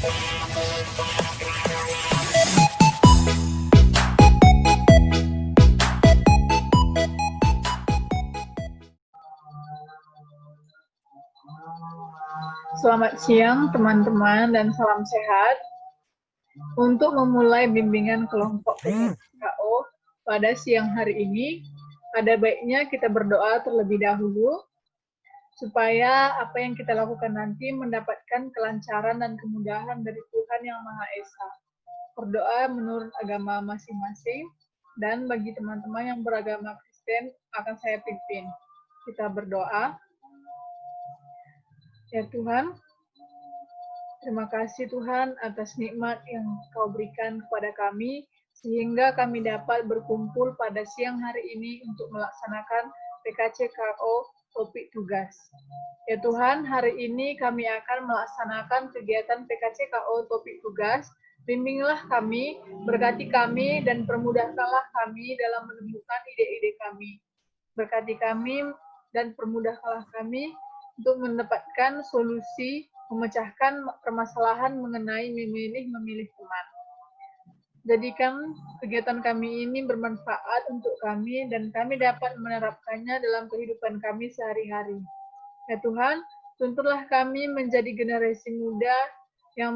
Selamat siang teman-teman dan salam sehat. Untuk memulai bimbingan kelompok PKCKO pada siang hari ini, ada baiknya kita berdoa terlebih dahulu supaya apa yang kita lakukan nanti mendapatkan kelancaran dan kemudahan dari Tuhan Yang Maha Esa. Berdoa menurut agama masing-masing, dan bagi teman-teman yang beragama Kristen akan saya pimpin. Kita berdoa. Ya Tuhan, terima kasih Tuhan atas nikmat yang Kau berikan kepada kami, sehingga kami dapat berkumpul pada siang hari ini untuk melaksanakan PKCKO topik tugas. Ya Tuhan, hari ini kami akan melaksanakan kegiatan PKCKO topik tugas. Bimbinglah kami, berkati kami, dan permudahkanlah kami dalam menemukan ide-ide kami. Berkati kami dan permudahkanlah kami untuk mendapatkan solusi memecahkan permasalahan mengenai memilih teman. Jadikan kegiatan kami ini bermanfaat untuk kami dan kami dapat menerapkannya dalam kehidupan kami sehari-hari. Ya Tuhan, tuntunlah kami menjadi generasi muda yang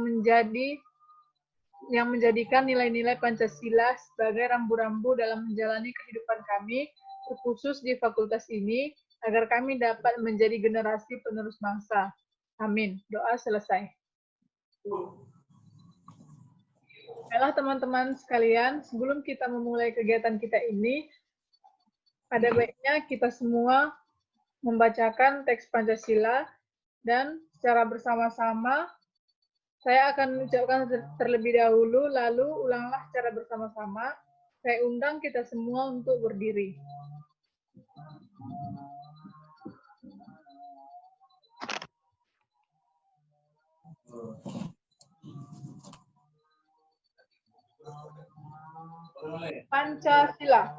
menjadikan nilai-nilai Pancasila sebagai rambu-rambu dalam menjalani kehidupan kami, terkhusus di fakultas ini, agar kami dapat menjadi generasi penerus bangsa. Amin. Doa selesai. Baiklah teman-teman sekalian, sebelum kita memulai kegiatan kita ini, ada baiknya kita semua membacakan teks Pancasila, dan secara bersama-sama, saya akan mengucapkan terlebih dahulu, lalu ulanglah secara bersama-sama. Saya undang kita semua untuk berdiri. Pancasila.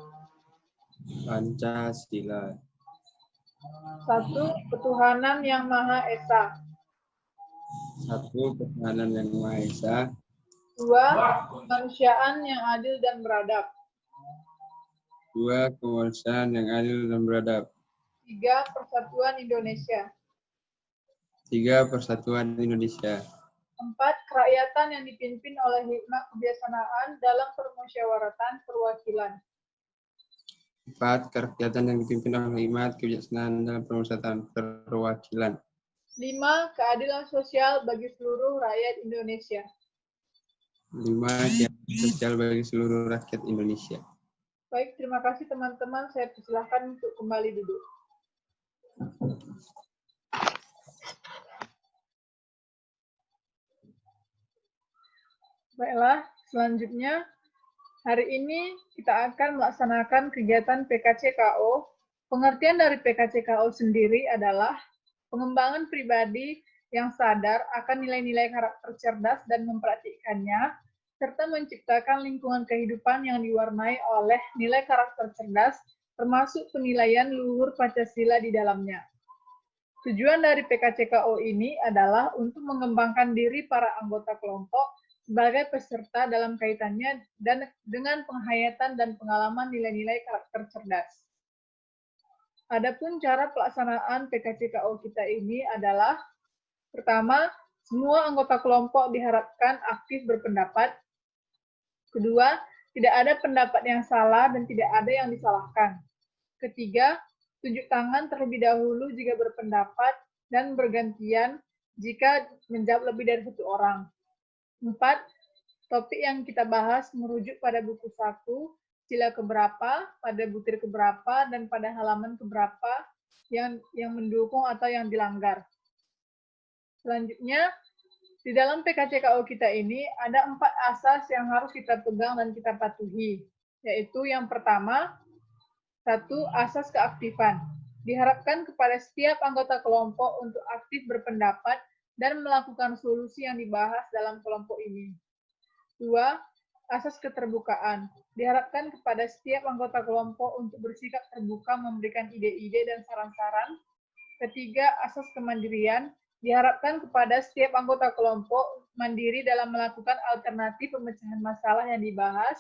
Pancasila. 1. Ketuhanan Yang Maha Esa. 1. Ketuhanan Yang Maha Esa. 2. Kemanusiaan yang adil dan beradab. 2. Kemanusiaan yang adil dan beradab. 3. Persatuan Indonesia. 3. Persatuan Indonesia. 4. Kerakyatan yang dipimpin oleh hikmat kebijaksanaan dalam permusyawaratan perwakilan. 4. Kerakyatan yang dipimpin oleh hikmat kebijaksanaan dalam permusyawaratan perwakilan. 5. Keadilan sosial bagi seluruh rakyat Indonesia. 5. Keadilan sosial bagi seluruh rakyat Indonesia. Baik, terima kasih teman-teman. Saya persilahkan untuk kembali duduk. Baiklah, selanjutnya hari ini kita akan melaksanakan kegiatan PKCKO. Pengertian dari PKCKO sendiri adalah pengembangan pribadi yang sadar akan nilai-nilai karakter cerdas dan mempraktikkannya, serta menciptakan lingkungan kehidupan yang diwarnai oleh nilai karakter cerdas, termasuk penilaian luhur Pancasila di dalamnya. Tujuan dari PKCKO ini adalah untuk mengembangkan diri para anggota kelompok sebagai peserta dalam kaitannya dan dengan penghayatan dan pengalaman nilai-nilai karakter cerdas. Adapun cara pelaksanaan PKCKO kita ini adalah, pertama, semua anggota kelompok diharapkan aktif berpendapat. Kedua, tidak ada pendapat yang salah dan tidak ada yang disalahkan. Ketiga, tunjuk tangan terlebih dahulu jika berpendapat dan bergantian jika menjawab lebih dari satu orang. 4. Topik yang kita bahas merujuk pada buku 1, sila keberapa, pada butir keberapa, dan pada halaman keberapa yang mendukung atau yang dilanggar. Selanjutnya, di dalam PKCKO kita ini ada 4 asas yang harus kita pegang dan kita patuhi, yaitu yang pertama, 1. Asas keaktifan. Diharapkan kepada setiap anggota kelompok untuk aktif berpendapat dan melakukan solusi yang dibahas dalam kelompok ini. 2. Asas keterbukaan. Diharapkan kepada setiap anggota kelompok untuk bersikap terbuka memberikan ide-ide dan saran-saran. 3. Asas kemandirian. Diharapkan kepada setiap anggota kelompok mandiri dalam melakukan alternatif pemecahan masalah yang dibahas.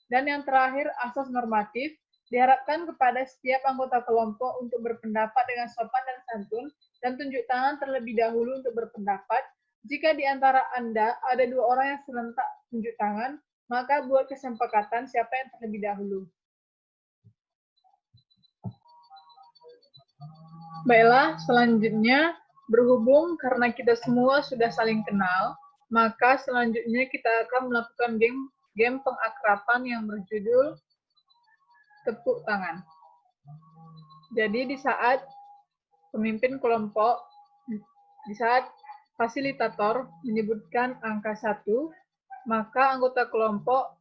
Dan yang terakhir, asas normatif, diharapkan kepada setiap anggota kelompok untuk berpendapat dengan sopan dan santun, dan tunjuk tangan terlebih dahulu untuk berpendapat. Jika di antara Anda ada 2 orang yang serentak tunjuk tangan, maka buat kesepakatan siapa yang terlebih dahulu. Baiklah, selanjutnya, berhubung karena kita semua sudah saling kenal, maka selanjutnya kita akan melakukan game pengakraban yang berjudul tepuk tangan. Jadi di saat pemimpin kelompok, di saat fasilitator menyebutkan angka 1, maka anggota kelompok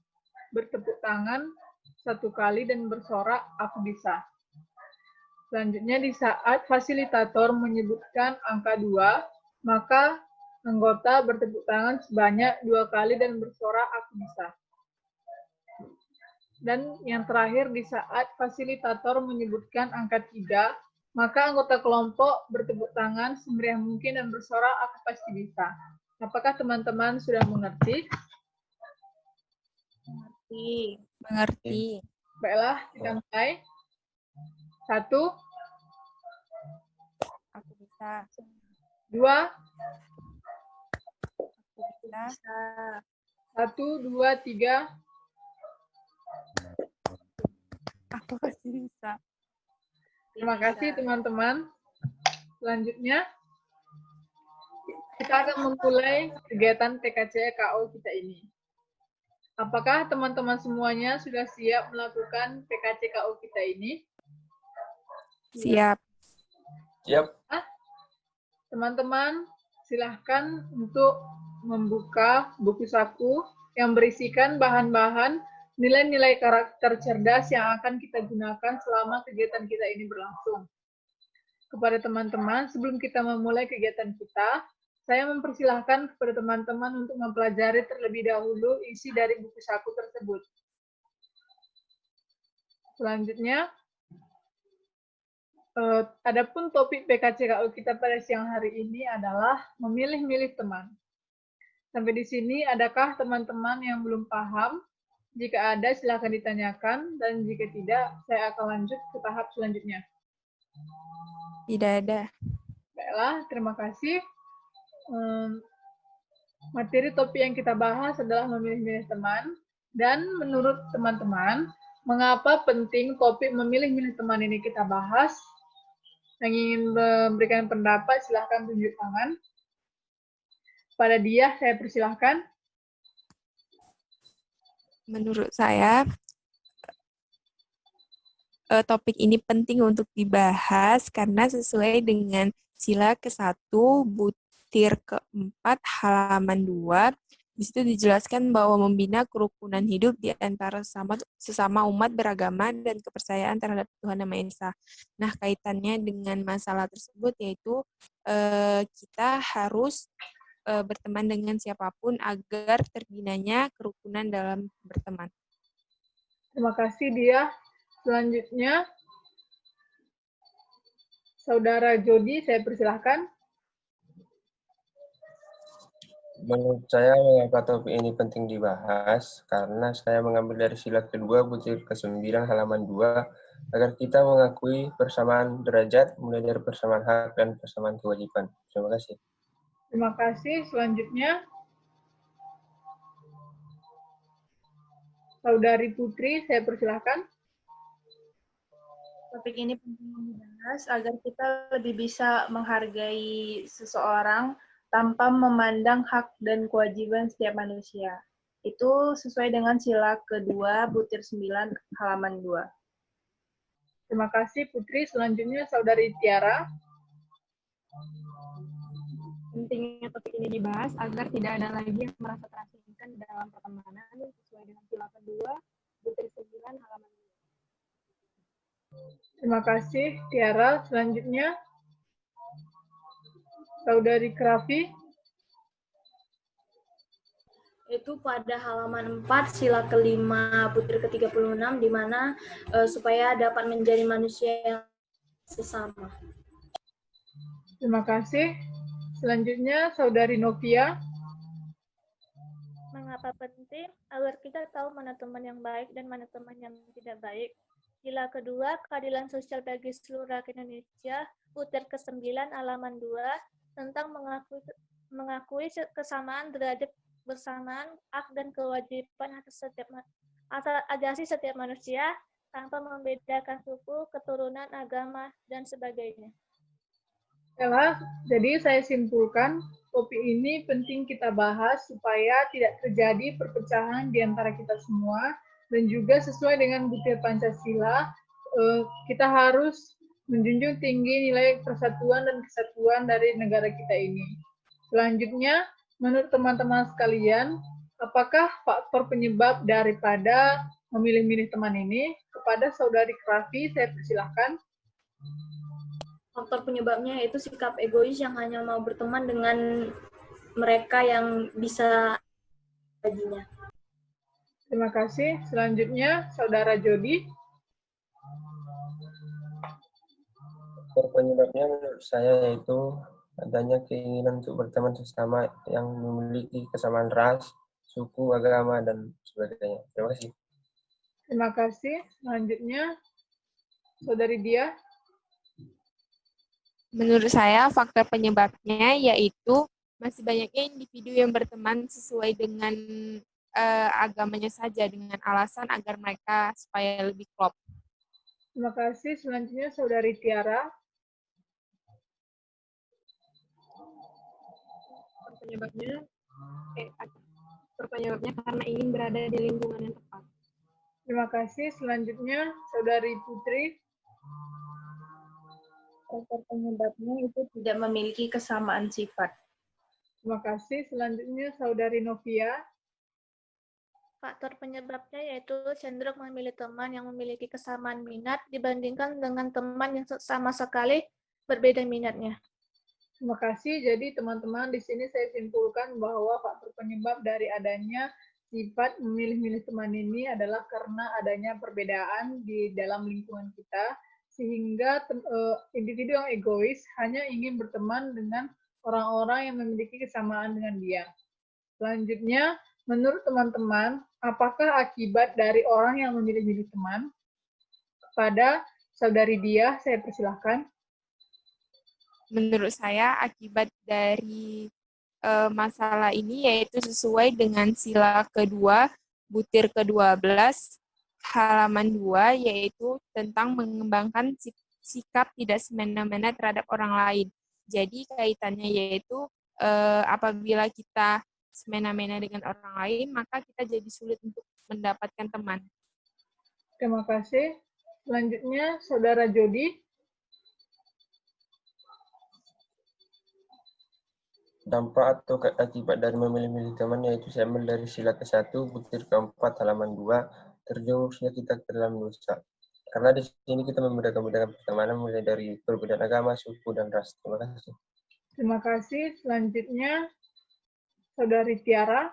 bertepuk tangan 1 kali dan bersorak, "Aku bisa." Selanjutnya di saat fasilitator menyebutkan angka 2, maka anggota bertepuk tangan sebanyak 2 kali dan bersorak, "Aku bisa." Dan yang terakhir di saat fasilitator menyebutkan angka 3, maka anggota kelompok bertepuk tangan semeriah mungkin dan bersorak, "Aku pasti bisa." Apakah teman-teman sudah mengerti? Mengerti. Baiklah, kita mulai. 1, Aku bisa. 2, Aku bisa. 1, 2, 3. Aku pasti bisa. Terima kasih teman-teman. Selanjutnya, kita akan memulai kegiatan PKC-KO kita ini. Apakah teman-teman semuanya sudah siap melakukan PKC-KO kita ini? Siap. Siap. Teman-teman, silahkan untuk membuka buku saku yang berisikan bahan-bahan nilai-nilai karakter cerdas yang akan kita gunakan selama kegiatan kita ini berlangsung. Kepada teman-teman, sebelum kita memulai kegiatan kita, saya mempersilahkan kepada teman-teman untuk mempelajari terlebih dahulu isi dari buku saku tersebut. Selanjutnya, adapun topik PKC-KO kita pada siang hari ini adalah memilih-milih teman. Sampai di sini, adakah teman-teman yang belum paham? Jika ada, silakan ditanyakan, dan jika tidak, saya akan lanjut ke tahap selanjutnya. Tidak ada. Baiklah, terima kasih. Materi topik yang kita bahas adalah memilih-milih teman, dan menurut teman-teman, mengapa penting topik memilih-milih teman ini kita bahas? Yang ingin memberikan pendapat, silahkan tunjuk tangan. Pada dia, saya persilahkan. Menurut saya, topik ini penting untuk dibahas karena sesuai dengan sila ke-1, butir ke-4, halaman 2. Di situ dijelaskan bahwa membina kerukunan hidup di antara sesama umat beragama dan kepercayaan terhadap Tuhan Yang Maha Esa. Nah, kaitannya dengan masalah tersebut yaitu kita harus berteman dengan siapapun agar terbinanya kerukunan dalam berteman. Terima kasih, Dia. Selanjutnya, Saudara Jody, saya persilahkan. Menurut saya, mengapa topik ini penting dibahas? Karena saya mengambil dari sila kedua, butir ke-9, halaman 2, agar kita mengakui persamaan derajat, mulai dari persamaan hak dan persamaan kewajiban. Terima kasih. Terima kasih. Selanjutnya, Saudari Putri, saya persilahkan. Topik ini penting dibahas agar kita lebih bisa menghargai seseorang tanpa memandang hak dan kewajiban setiap manusia. Itu sesuai dengan sila kedua, butir 9, halaman 2. Terima kasih, Putri. Selanjutnya, Saudari Tiara. Pentingnya topik ini dibahas agar tidak ada lagi yang merasa terasingkan dalam pertemanan sesuai dengan sila kedua, butir 9, halaman 2. Terima kasih, Tiara. Selanjutnya, Saudari Krafi. Itu pada halaman 4, sila kelima, butir ke-36, di mana supaya dapat menjadi manusia yang sesama. Terima kasih. Selanjutnya, Saudari Novia. Mengapa penting? Agar kita tahu mana teman yang baik dan mana teman yang tidak baik. Sila kedua, keadilan sosial bagi seluruh rakyat Indonesia, butir ke-9 halaman 2, tentang mengakui kesamaan derajat bersamaan hak dan kewajiban atas ajasi setiap manusia tanpa membedakan suku, keturunan, agama, dan sebagainya. Baiklah, jadi saya simpulkan topik ini penting kita bahas supaya tidak terjadi perpecahan di antara kita semua, dan juga sesuai dengan butir Pancasila, kita harus menjunjung tinggi nilai persatuan dan kesatuan dari negara kita ini. Selanjutnya, menurut teman-teman sekalian, apakah faktor penyebab daripada memilih-milih teman ini? Kepada Saudari Krafi, saya persilahkan. Faktor penyebabnya yaitu sikap egois yang hanya mau berteman dengan mereka yang bisa baginya. Terima kasih. Selanjutnya, Saudara Jody. Faktor penyebabnya menurut saya yaitu adanya keinginan untuk berteman sesama yang memiliki kesamaan ras, suku, agama, dan sebagainya. Terima kasih. Terima kasih. Selanjutnya, Saudari Dia. Menurut saya, faktor penyebabnya yaitu masih banyaknya individu yang berteman sesuai dengan agamanya saja, dengan alasan agar mereka supaya lebih klop. Terima kasih. Selanjutnya, Saudari Tiara. Penyebabnya karena ingin berada di lingkungan yang tepat. Terima kasih. Selanjutnya, Saudari Putri. Faktor penyebabnya itu tidak memiliki kesamaan sifat. Terima kasih. Selanjutnya, Saudari Novia. Faktor penyebabnya yaitu cenderung memilih teman yang memiliki kesamaan minat dibandingkan dengan teman yang sama sekali berbeda minatnya. Terima kasih. Jadi teman-teman, di sini saya simpulkan bahwa faktor penyebab dari adanya sifat memilih-milih teman ini adalah karena adanya perbedaan di dalam lingkungan kita, sehingga individu yang egois hanya ingin berteman dengan orang-orang yang memiliki kesamaan dengan dia. Selanjutnya, menurut teman-teman, apakah akibat dari orang yang memilih-milih teman? Kepada Saudari Dia, saya persilahkan. Menurut saya, akibat dari masalah ini yaitu sesuai dengan sila kedua, butir ke-12, halaman 2, yaitu tentang mengembangkan sikap tidak semena-mena terhadap orang lain. Jadi kaitannya yaitu apabila kita semena-mena dengan orang lain, maka kita jadi sulit untuk mendapatkan teman. Terima kasih. Selanjutnya, Saudara Jody. Dampak atau akibat dari memilih-milih teman yaitu saya ambil dari sila ke-1, butir ke-4, halaman 2, terjerumusnya kita ke dalam dosa. Karena di sini kita membedakan pertemanan mulai dari perbedaan agama, suku, dan ras. Terima kasih. Terima kasih. Selanjutnya, Saudari Tiara.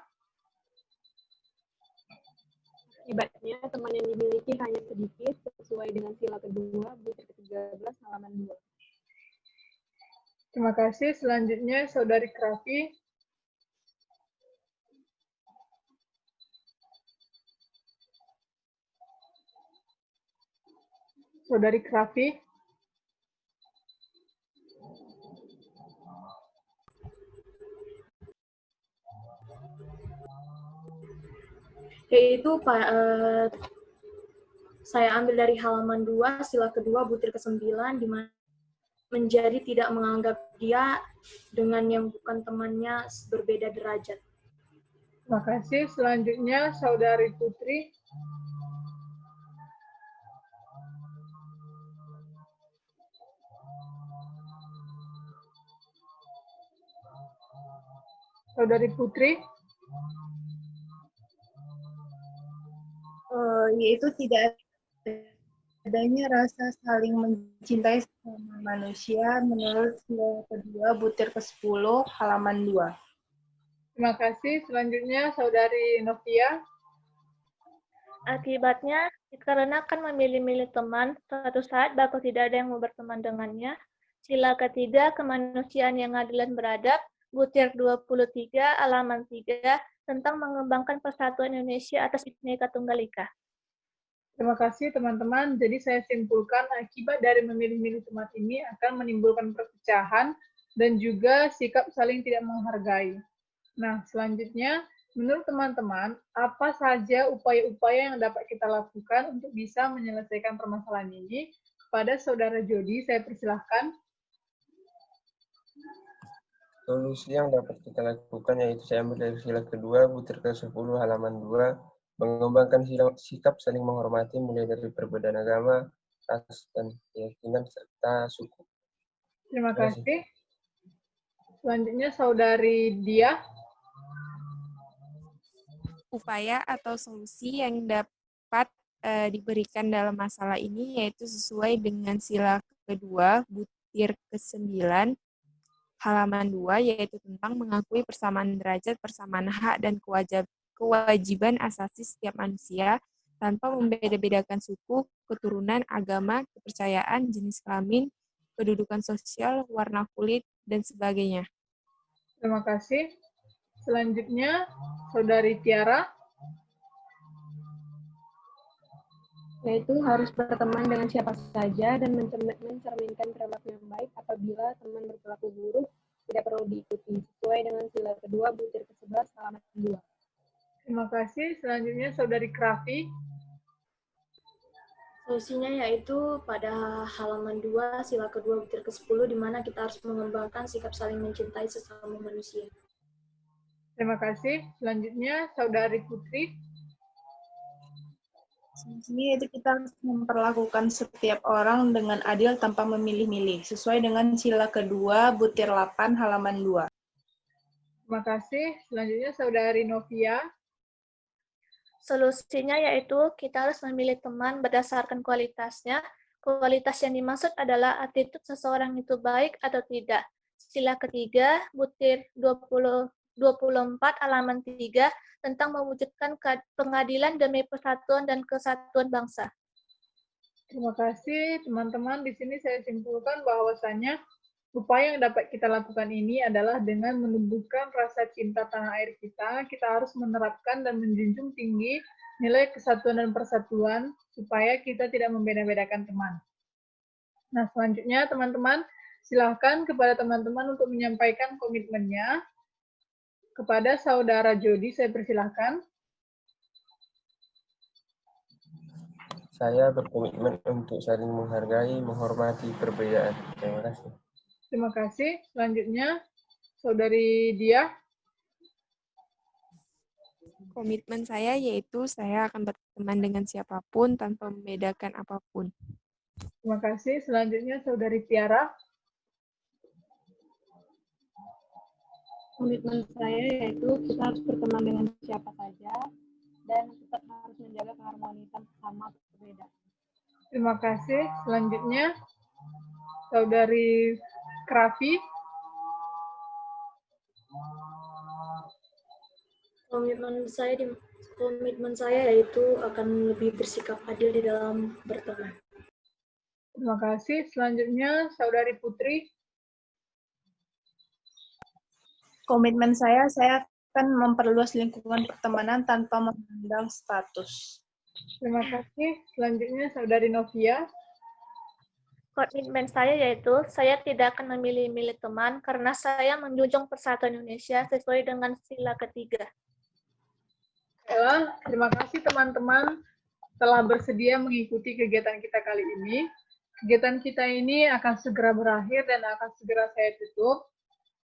Akibatnya, teman yang dimiliki hanya sedikit sesuai dengan sila kedua, butir ke-13, halaman 2. Terima kasih. Selanjutnya, Saudari Krafi. Saudari Krafi. Yaitu saya ambil dari halaman 2, sila kedua, butir ke-9, di mana menjadi tidak menganggap dia dengan yang bukan temannya berbeda derajat. Terima kasih. Selanjutnya, Saudari Putri. Saudari Putri. Yaitu tidak adanya rasa saling mencintai sama manusia menurut sila kedua, butir ke-10, halaman 2. Terima kasih. Selanjutnya, Saudari Novia. Akibatnya, dikarenakan memilih-milih teman, suatu saat bakal tidak ada yang mau berteman dengannya. Sila ketiga, kemanusiaan yang adil dan beradab, butir 23, halaman 3, tentang mengembangkan persatuan Indonesia atas Bhinneka Tunggal Ika. Terima kasih teman-teman. Jadi saya simpulkan akibat dari memilih-milih teman ini akan menimbulkan perpecahan dan juga sikap saling tidak menghargai. Nah, selanjutnya, menurut teman-teman, apa saja upaya-upaya yang dapat kita lakukan untuk bisa menyelesaikan permasalahan ini? Kepada Saudara Jody, saya persilahkan. Solusi yang dapat kita lakukan yaitu saya ambil dari sila kedua, butir ke-10, halaman 2, mengembangkan sikap saling menghormati mulai dari perbedaan agama, ras, dan keyakinan, serta suku. Terima kasih. Selanjutnya, Saudari Dia. Upaya atau solusi yang dapat diberikan dalam masalah ini yaitu sesuai dengan sila kedua, butir ke-9, halaman 2, yaitu tentang mengakui persamaan derajat, persamaan hak, dan kewajiban asasi setiap manusia tanpa membeda-bedakan suku, keturunan, agama, kepercayaan, jenis kelamin, kedudukan sosial, warna kulit, dan sebagainya. Terima kasih. Selanjutnya, Saudari Tiara. Yaitu harus berteman dengan siapa saja dan mencerminkan perilaku yang baik. Apabila teman berperilaku buruk, tidak perlu diikuti, sesuai dengan sila kedua, butir ke-11, halaman 2. Terima kasih. Selanjutnya, Saudari Krafi. Solusinya yaitu pada halaman 2, sila kedua, butir ke-10, di mana kita harus mengembangkan sikap saling mencintai sesama manusia. Terima kasih. Selanjutnya, Saudari Putri. Solusinya yaitu kita harus memperlakukan setiap orang dengan adil tanpa memilih-milih, sesuai dengan sila kedua, butir 8, halaman 2. Terima kasih. Selanjutnya, Saudari Novia. Solusinya yaitu kita harus memilih teman berdasarkan kualitasnya. Kualitas yang dimaksud adalah attitude seseorang itu baik atau tidak. Sila ketiga, butir 24, halaman 3, tentang mewujudkan pengadilan demi persatuan dan kesatuan bangsa. Terima kasih, teman-teman. Di sini saya simpulkan bahwasannya upaya yang dapat kita lakukan ini adalah dengan menumbuhkan rasa cinta tanah air kita. Kita harus menerapkan dan menjunjung tinggi nilai kesatuan dan persatuan supaya kita tidak membeda-bedakan teman. Nah, selanjutnya teman-teman, silahkan kepada teman-teman untuk menyampaikan komitmennya. Kepada Saudara Jody, saya persilahkan. Saya berkomitmen untuk saling menghargai, menghormati perbedaan. Terima kasih. Terima kasih. Selanjutnya, Saudari Dia. Komitmen saya yaitu saya akan berteman dengan siapapun tanpa membedakan apapun. Terima kasih. Selanjutnya, Saudari Tiara. Komitmen saya yaitu kita harus berteman dengan siapa saja dan tetap harus menjaga keharmonisan sesama berbeda. Terima kasih. Selanjutnya, Saudari Krafi. Komitmen saya yaitu akan lebih bersikap adil di dalam berteman. Terima kasih. Selanjutnya, Saudari Putri. Komitmen saya akan memperluas lingkungan pertemanan tanpa memandang status. Terima kasih. Selanjutnya, Saudari Novia. Komitmen saya yaitu saya tidak akan memilih-milih teman karena saya menjunjung persatuan Indonesia sesuai dengan sila ketiga. Baiklah, terima kasih teman-teman telah bersedia mengikuti kegiatan kita kali ini. Kegiatan kita ini akan segera berakhir dan akan segera saya tutup.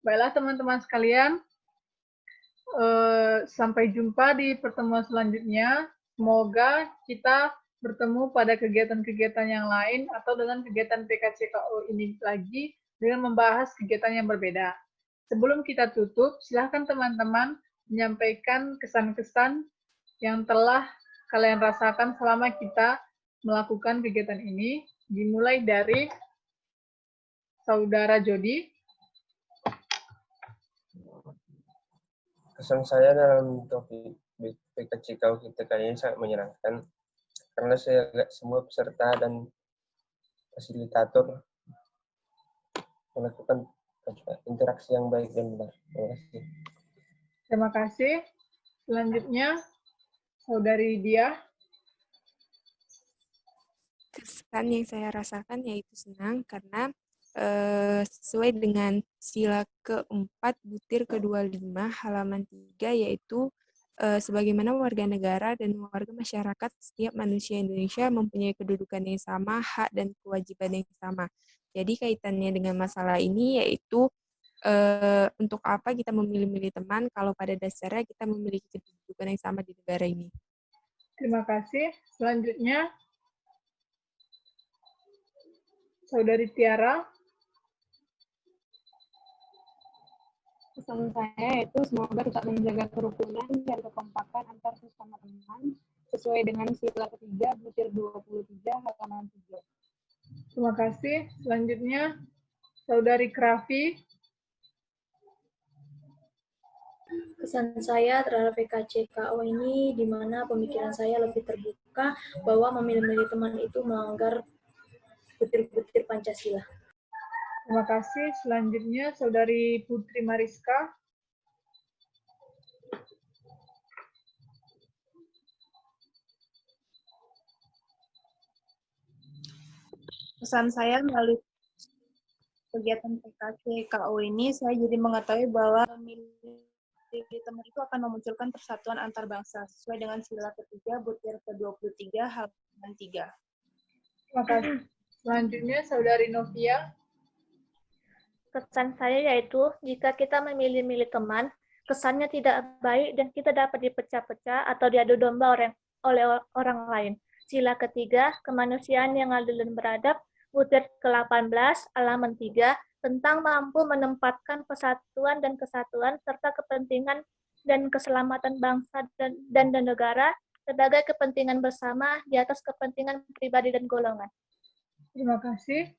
Baiklah teman-teman sekalian, sampai jumpa di pertemuan selanjutnya. Semoga kita bertemu pada kegiatan-kegiatan yang lain atau dengan kegiatan PKCKO ini lagi dengan membahas kegiatan yang berbeda. Sebelum kita tutup, silakan teman-teman menyampaikan kesan-kesan yang telah kalian rasakan selama kita melakukan kegiatan ini, dimulai dari Saudara Jody. Kesan saya dalam topik PKCKO kita kali ini sangat menyenangkan, karena saya lihat semua peserta dan fasilitator melakukan interaksi yang baik dan benar. Terima kasih. Terima kasih. Selanjutnya, Saudari Dia. Kesan yang saya rasakan yaitu senang karena sesuai dengan sila keempat butir ke-25 halaman 3 yaitu sebagaimana warga negara dan warga masyarakat, setiap manusia Indonesia mempunyai kedudukan yang sama, hak dan kewajiban yang sama. Jadi kaitannya dengan masalah ini yaitu untuk apa kita memilih-milih teman kalau pada dasarnya kita memiliki kedudukan yang sama di negara ini. Terima kasih. Selanjutnya, Saudari Tiara. Pesan saya yaitu semoga tetap menjaga kerukunan dan kekompakan antar sesama teman sesuai dengan sila ketiga butir 23 halaman 3. Terima kasih. Selanjutnya, Saudari Krafi. Kesan saya terhadap PKCKO ini di mana pemikiran saya lebih terbuka bahwa memilih-milih teman itu melanggar butir-butir Pancasila. Terima kasih. Selanjutnya, Saudari Putri Mariska. Pesan saya melalui kegiatan PKCKO ini, saya jadi mengetahui bahwa memilih teman itu akan memunculkan persatuan antar bangsa sesuai dengan sila ketiga butir ke-23 halaman 3. Terima kasih. Selanjutnya, Saudari Novia. Kesan saya yaitu jika kita memilih-milih teman, kesannya tidak baik dan kita dapat dipecah-pecah atau diadu domba oleh orang lain. Sila ketiga, kemanusiaan yang adil dan beradab, butir ke-18, halaman 3, tentang mampu menempatkan persatuan dan kesatuan serta kepentingan dan keselamatan bangsa dan negara sebagai kepentingan bersama di atas kepentingan pribadi dan golongan. Terima kasih.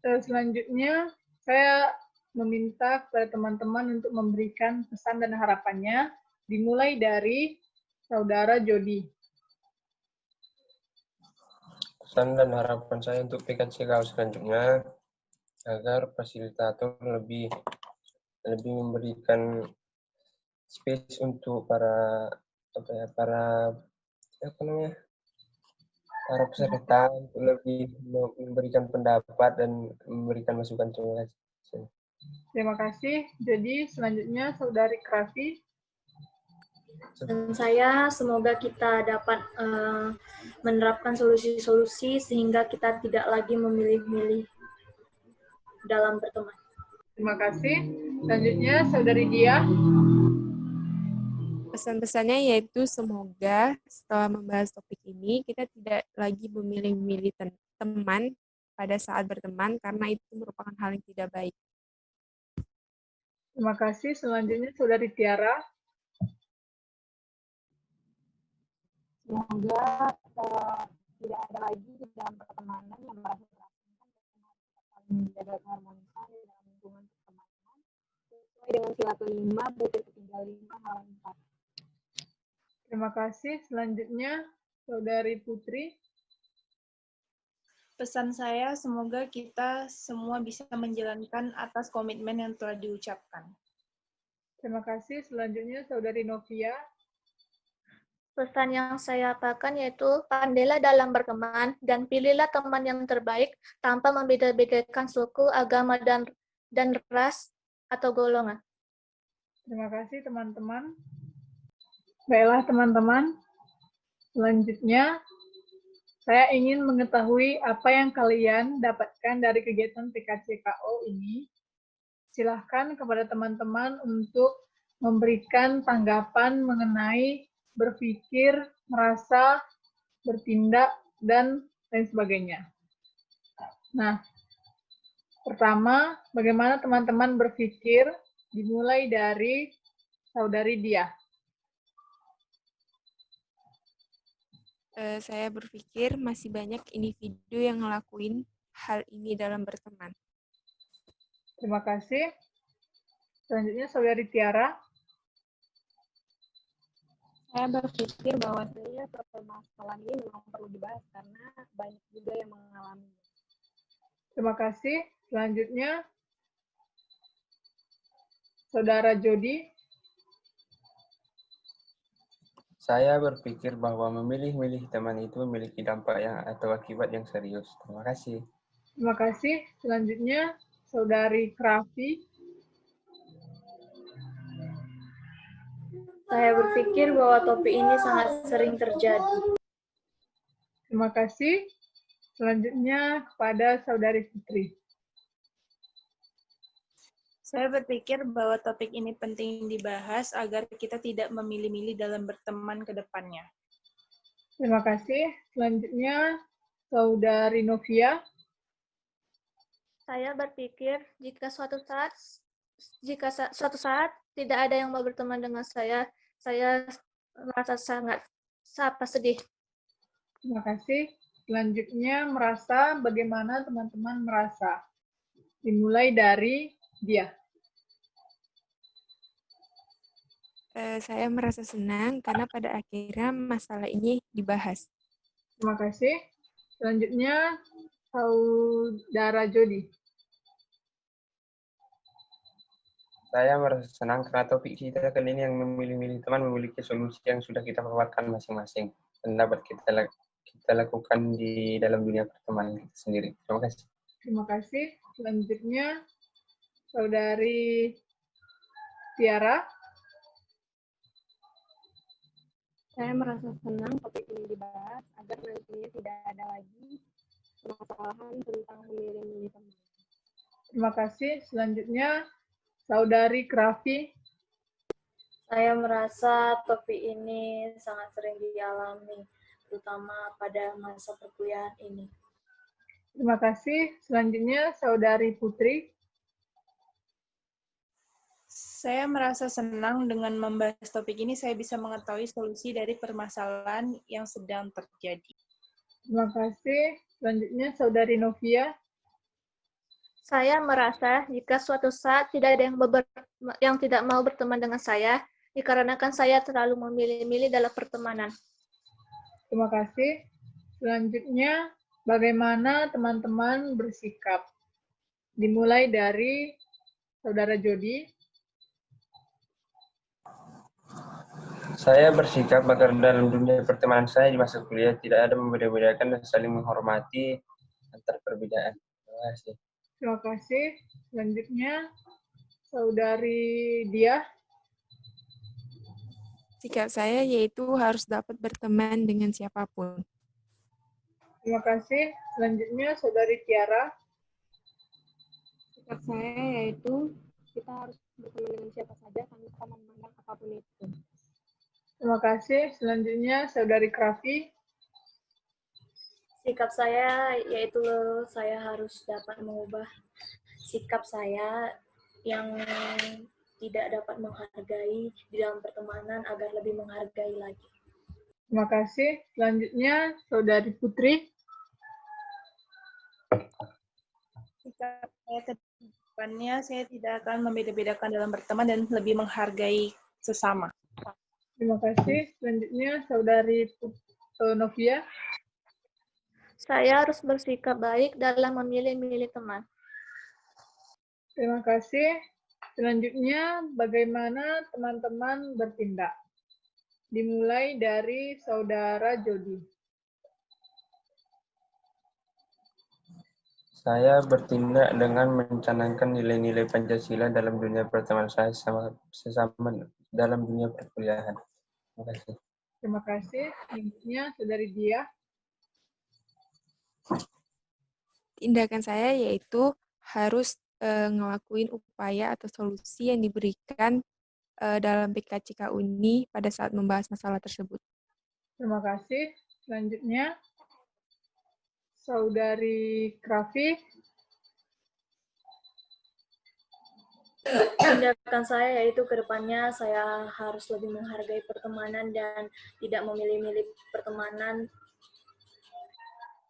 Selanjutnya, saya meminta kepada teman-teman untuk memberikan pesan dan harapannya, dimulai dari Saudara Jody. Pesan dan harapan saya untuk PKCKO selanjutnya agar fasilitator lebih memberikan space untuk para peserta untuk lebih memberikan pendapat dan memberikan masukan. Terima kasih. Terima kasih. Jadi selanjutnya Saudari Krafi. Dan saya semoga kita dapat menerapkan solusi-solusi sehingga kita tidak lagi memilih-milih dalam berteman. Terima kasih. Selanjutnya Saudari Dia. Pesan-pesannya yaitu semoga setelah membahas topik ini, kita tidak lagi memilih-milih teman pada saat berteman, karena itu merupakan hal yang tidak baik. Terima kasih. Selanjutnya Saudari Tiara. Semoga tidak ada lagi di dalam pertemanan yang merasa terasingkan dan saling menjaga keharmonisan dalam lingkungan pertemanan sesuai dengan sila kelima butir ke-35 halaman 4. Terima kasih. Selanjutnya Saudari Putri. Pesan saya, semoga kita semua bisa menjalankan atas komitmen yang telah diucapkan. Terima kasih. Selanjutnya Saudari Novia. Pesan yang saya apakan yaitu pandailah dalam berteman dan pilihlah teman yang terbaik tanpa membeda-bedakan suku, agama, dan ras atau golongan. Terima kasih teman-teman. Baiklah teman-teman, selanjutnya saya ingin mengetahui apa yang kalian dapatkan dari kegiatan PKCKO ini. Silahkan kepada teman-teman untuk memberikan tanggapan mengenai berpikir, merasa, bertindak, dan lain sebagainya. Nah, pertama, bagaimana teman-teman berpikir dimulai dari Saudari Dia. Saya berpikir masih banyak individu yang ngelakuin hal ini dalam berteman. Terima kasih. Selanjutnya Saudari Tiara. Saya berpikir bahwasanya permasalahan ini memang perlu dibahas karena banyak juga yang mengalami. Terima kasih. Selanjutnya Saudara Jody. Saya berpikir bahwa memilih-milih teman itu memiliki dampak atau akibat yang serius. Terima kasih. Terima kasih. Selanjutnya, Saudari Krafi. Saya berpikir bahwa topik ini sangat sering terjadi. Terima kasih. Selanjutnya, kepada Saudari Putri. Saya berpikir bahwa topik ini penting dibahas agar kita tidak memilih-milih dalam berteman ke depannya. Terima kasih. Selanjutnya, Saudari Novia. Saya berpikir jika suatu saat tidak ada yang mau berteman dengan saya merasa sangat sedih. Terima kasih. Selanjutnya, merasa bagaimana teman-teman merasa. Dimulai dari dia. Saya merasa senang karena pada akhirnya masalah ini dibahas. Terima kasih. Selanjutnya, Saudara Jody. Saya merasa senang karena topik kita kali ini yang memilih-milih teman memiliki solusi yang sudah kita paparkan masing-masing dan dapat kita lakukan di dalam dunia pertemanan kita sendiri. Terima kasih. Terima kasih. Selanjutnya, Saudari Tiara. Saya merasa senang topik ini dibahas agar nantinya tidak ada lagi permasalahan tentang memilih-milih teman. Terima kasih. Selanjutnya, Saudari Krafi. Saya merasa topik ini sangat sering dialami, terutama pada masa perkuliahan ini. Terima kasih. Selanjutnya, Saudari Putri. Saya merasa senang dengan membahas topik ini, saya bisa mengetahui solusi dari permasalahan yang sedang terjadi. Terima kasih. Selanjutnya, Saudari Novia. Saya merasa jika suatu saat tidak ada yang tidak mau berteman dengan saya, dikarenakan saya terlalu memilih-milih dalam pertemanan. Terima kasih. Selanjutnya, bagaimana teman-teman bersikap? Dimulai dari Saudara Jody. Saya bersikap agar dalam dunia pertemanan saya di masa kuliah tidak ada membeda-bedakan dan saling menghormati antar perbedaan. Terima kasih. Terima kasih. Selanjutnya, Saudari Dia. Sikap saya yaitu harus dapat berteman dengan siapapun. Terima kasih. Selanjutnya, Saudari Tiara. Sikap saya yaitu kita harus berteman dengan siapa saja tanpa memandang apapun itu. Terima kasih. Selanjutnya, Saudari Krafi. Sikap saya yaitu saya harus dapat mengubah sikap saya yang tidak dapat menghargai di dalam pertemanan agar lebih menghargai lagi. Terima kasih. Selanjutnya, Saudari Putri. Sikap saya ke depannya, saya tidak akan membeda-bedakan dalam berteman dan lebih menghargai sesama. Terima kasih. Selanjutnya, Saudari Novia. Saya harus bersikap baik dalam memilih-milih teman. Terima kasih. Selanjutnya, bagaimana teman-teman bertindak? Dimulai dari Saudara Jody. Saya bertindak dengan mencanangkan nilai-nilai Pancasila dalam dunia pertemanan saya sesama dalam dunia perkuliahan. Terima kasih. Terima kasih. Selanjutnya, Saudari Dia. Tindakan saya yaitu harus ngelakuin upaya atau solusi yang diberikan dalam PKCKU ini pada saat membahas masalah tersebut. Terima kasih. Selanjutnya, Saudari Krafi. Tindakan saya yaitu ke depannya saya harus lebih menghargai pertemanan dan tidak memilih-milih pertemanan.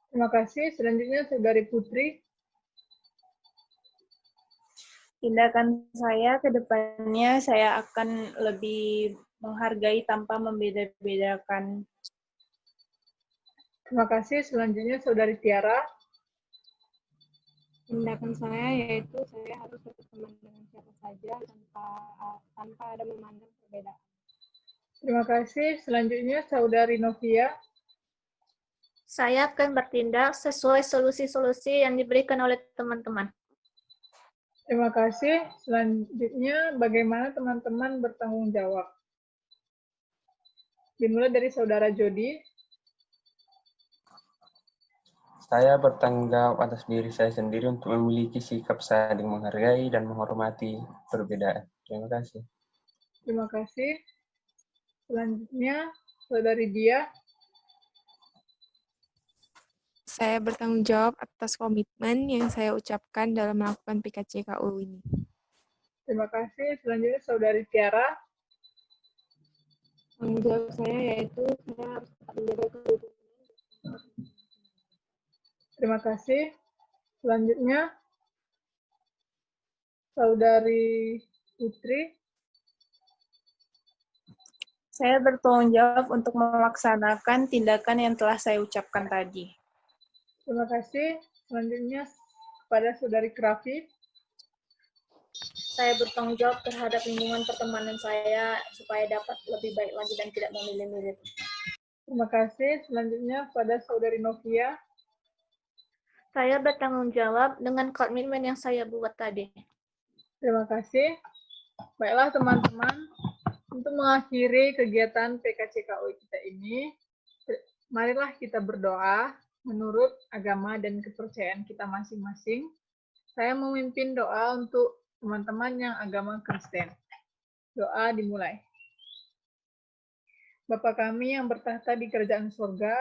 Terima kasih. Selanjutnya, Saudari Putri. Tindakan saya ke depannya, saya akan lebih menghargai tanpa membeda-bedakan. Terima kasih. Selanjutnya, Saudari Tiara. Tindakan saya yaitu saya harus berteman dengan siapa saja tanpa ada memandang perbedaan. Terima kasih. Selanjutnya, Saudari Novia. Saya akan bertindak sesuai solusi-solusi yang diberikan oleh teman-teman. Terima kasih. Selanjutnya, bagaimana teman-teman bertanggung jawab? Dimulai dari Saudara Jody. Saya bertanggung jawab atas diri saya sendiri untuk memiliki sikap saling menghargai dan menghormati perbedaan. Terima kasih. Terima kasih. Selanjutnya, Saudari Dia. Saya bertanggung jawab atas komitmen yang saya ucapkan dalam melakukan PKCKU ini. Terima kasih. Selanjutnya, Saudari Tiara. Tanggung jawab saya yaitu saya harus tetap menjaga kerukunan. Terima kasih. Selanjutnya, Saudari Putri. Saya bertanggung jawab untuk melaksanakan tindakan yang telah saya ucapkan tadi. Terima kasih. Selanjutnya, kepada Saudari Krafi. Saya bertanggung jawab terhadap lingkungan pertemanan saya supaya dapat lebih baik lagi dan tidak memilih-milih. Terima kasih. Selanjutnya, pada Saudari Novia. Saya bertanggung jawab dengan komitmen yang saya buat tadi. Terima kasih. Baiklah teman-teman, untuk mengakhiri kegiatan PKCKU kita ini, marilah kita berdoa menurut agama dan kepercayaan kita masing-masing. Saya memimpin doa untuk teman-teman yang agama Kristen. Doa dimulai. Bapa kami yang bertahta di kerajaan surga,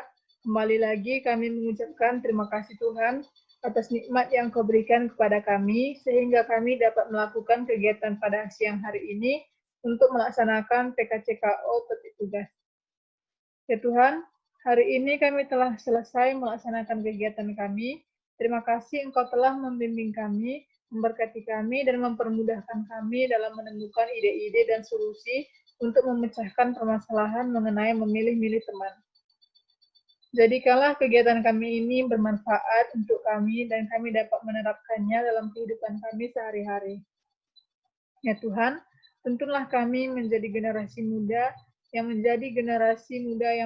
kembali lagi kami mengucapkan terima kasih Tuhan atas nikmat yang Kau berikan kepada kami, sehingga kami dapat melakukan kegiatan pada siang hari ini untuk melaksanakan PKCKU petik tugas. Ya Tuhan, hari ini kami telah selesai melaksanakan kegiatan kami. Terima kasih Engkau telah membimbing kami, memberkati kami, dan mempermudahkan kami dalam menemukan ide-ide dan solusi untuk memecahkan permasalahan mengenai memilih-milih teman. Jadikanlah kegiatan kami ini bermanfaat untuk kami dan kami dapat menerapkannya dalam kehidupan kami sehari-hari. Ya Tuhan, tuntunlah kami menjadi generasi muda yang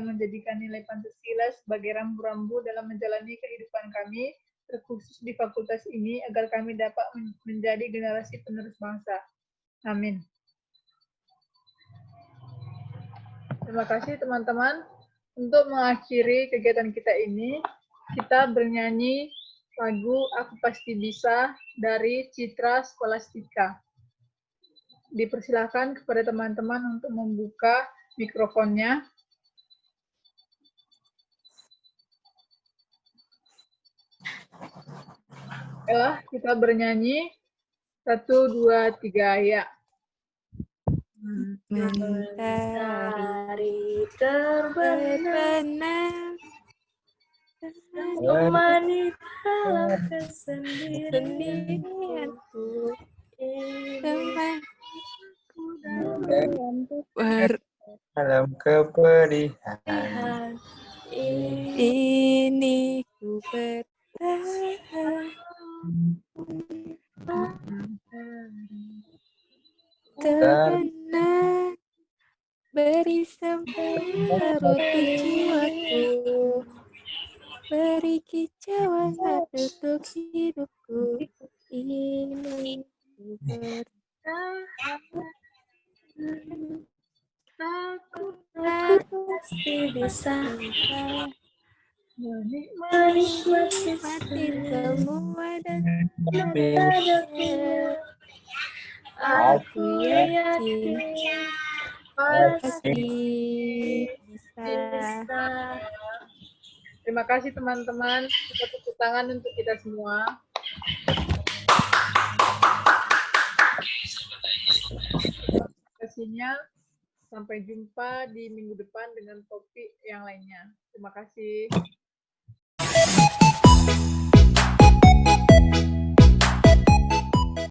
menjadikan nilai Pancasila sebagai rambu-rambu dalam menjalani kehidupan kami, terkhusus di fakultas ini, agar kami dapat menjadi generasi penerus bangsa. Amin. Terima kasih teman-teman. Untuk mengakhiri kegiatan kita ini, kita bernyanyi lagu Aku Pasti Bisa dari Citra Scholastica. Dipersilakan kepada teman-teman untuk membuka mikrofonnya. Baiklah, kita bernyanyi 1, 2, 3, ya. Mentari terbenam, Menemani dalam kesendirianku Dalam kepedihan ini ku bertahan. Tenang, beri semparuh jiwaku, beri kicauan untuk hidupku. Ini ku bertahan. aku pasti bisa menikmati semua dan menghadapinya. Aku yakin pasti bisa. Terima kasih teman-teman. Kita tepuk tangan untuk kita semua. Kasihnya. Sampai jumpa di minggu depan dengan topik yang lainnya. Terima kasih.